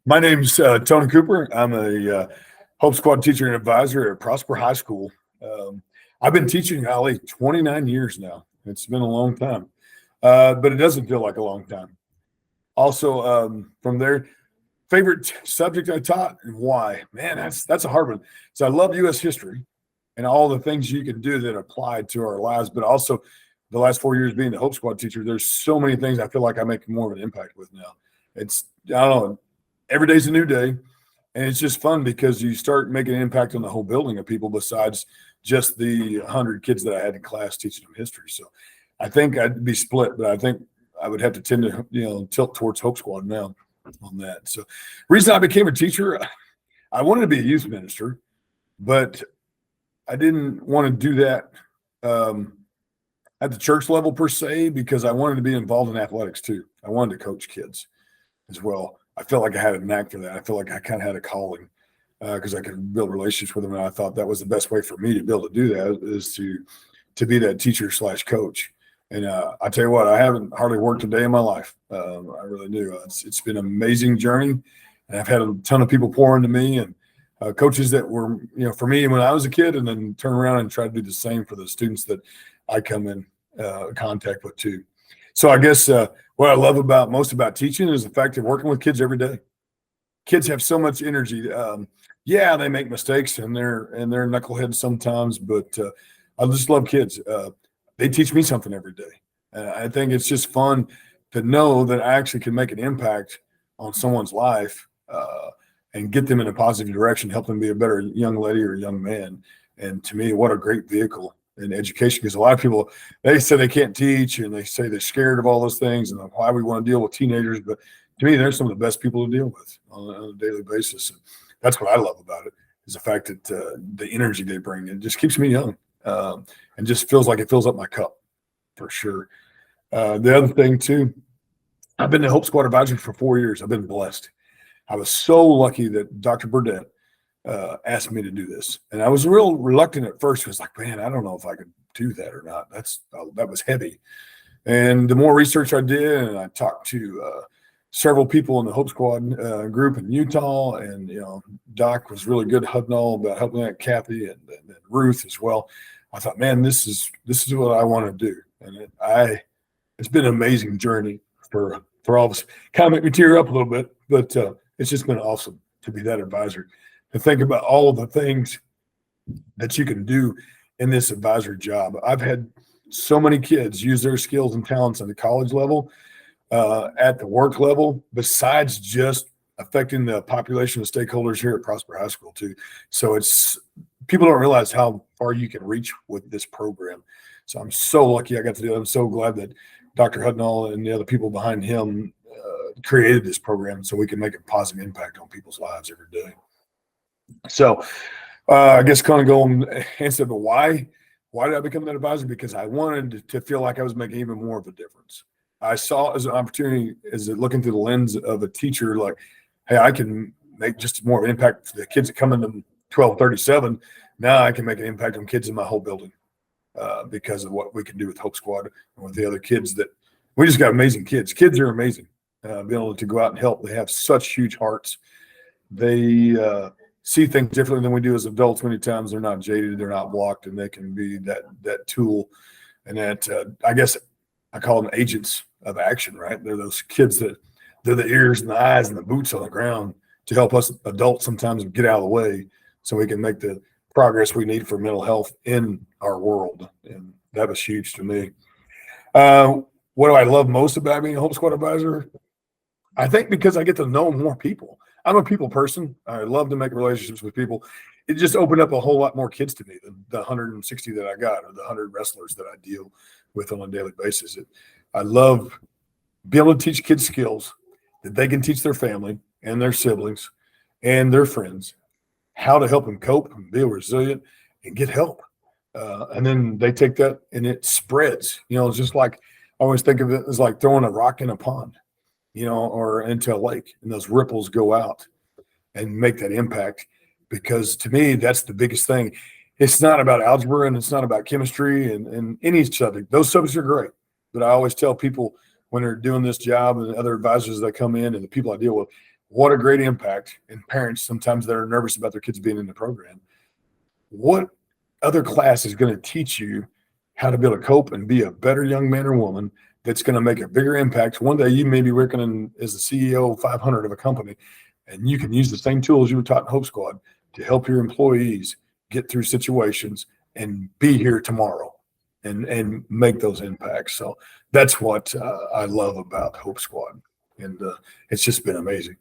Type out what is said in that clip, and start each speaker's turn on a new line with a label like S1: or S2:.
S1: My name's Tony Cooper. I'm a Hope Squad teacher and advisor at Prosper High School. Um, I've been teaching Ali 29 years now. It's been a long time, but it doesn't feel like a long time. Also, from there, favorite subject I taught and why? Man, that's a hard one. So I love U.S. history and all the things you can do that apply to our lives, but also the last 4 years being the Hope Squad teacher, there's so many things I feel like I make more of an impact with now. It's I don't know, every day's a new day, and it's just fun because you start making an impact on the whole building of people besides just the 100 kids that I had in class teaching them history. So I think I'd be split, but I think I would have to tend to tilt towards Hope Squad now on that. So reason I became a teacher, I wanted to be a youth minister, but I didn't want to do that at the church level per se because I wanted to be involved in athletics too. I wanted to coach kids as well. I felt like I had a knack for that. I feel like I kind of had a calling because I could build relationships with them, and I thought that was the best way for me to be able to do that is to be that teacher / coach. And I tell you what, I haven't hardly worked a day in my life. I really do. It's been an amazing journey, and I've had a ton of people pour into me and coaches that were for me when I was a kid, and then turn around and try to do the same for the students that I come in contact with too. So I guess what I love most about teaching is the fact of working with kids every day. Kids have so much energy. Yeah, they make mistakes and they're knuckleheads sometimes, but I just love kids. They teach me something every day. I think it's just fun to know that I actually can make an impact on someone's life and get them in a positive direction, help them be a better young lady or young man. And to me, what a great vehicle in education, because a lot of people, they say they can't teach and they say they're scared of all those things and why we want to deal with teenagers. But to me, they're some of the best people to deal with on a daily basis. And that's what I love about it, is the fact that the energy they bring, it just keeps me young and just feels like it fills up my cup for sure. The other thing too, I've been the Hope Squad advisor for 4 years. I've been blessed. I was so lucky that Dr. Burdett asked me to do this. And I was real reluctant at first. I was like, man, I don't know if I could do that or not. That was heavy. And the more research I did, and I talked to several people in the Hope Squad group in Utah, and Doc was really good, Hudnall, about helping out Kathy and Ruth as well. I thought, man, this is what I want to do, and it's been an amazing journey for all of us. Kind of make me tear up a little bit, but it's just been awesome to be that advisor, to think about all of the things that you can do in this advisory job. I've had so many kids use their skills and talents at the college level, at the work level, besides just affecting the population of stakeholders here at Prosper High School too. So people don't realize how far you can reach with this program. So I'm so lucky I got to do it. I'm so glad that Dr. Hudnall and the other people behind him created this program so we can make a positive impact on people's lives every day. So I guess kind of going instead of why did I become that advisor? Because I wanted to feel like I was making even more of a difference. I saw it as an opportunity, as looking through the lens of a teacher, like, hey, I can make just more of an impact for the kids that come in 1237. Now I can make an impact on kids in my whole building because of what we can do with Hope Squad and with the other kids. That we just got amazing kids. Kids are amazing. Being able to go out and help. They have such huge hearts. They see things differently than we do as adults. Many times they're not jaded, they're not blocked, and they can be that tool. And that I guess I call them agents of action, right? They're those kids that they're the ears and the eyes and the boots on the ground to help us adults sometimes get out of the way so we can make the progress we need for mental health in our world. And that was huge to me. What do I love most about being a Hope Squad advisor? I think because I get to know more people. I'm a people person. I love to make relationships with people. It just opened up a whole lot more kids to me than the 160 that I got or the 100 wrestlers that I deal with on a daily basis. I love being able to teach kids skills that they can teach their family and their siblings and their friends how to help them cope and be resilient and get help. And then they take that and it spreads. It's just like I always think of it as like throwing a rock in a pond, or into a lake, and those ripples go out and make that impact. Because to me, that's the biggest thing. It's not about algebra and it's not about chemistry and any subject. Those subjects are great. But I always tell people when they're doing this job and other advisors that come in and the people I deal with, what a great impact. And parents, sometimes they're nervous about their kids being in the program. What other class is going to teach you how to be able to cope and be a better young man or woman that's going to make a bigger impact? One day you may be working as the CEO of 500 of a company, and you can use the same tools you were taught in Hope Squad to help your employees get through situations and be here tomorrow and make those impacts. So that's what I love about Hope Squad. And it's just been amazing.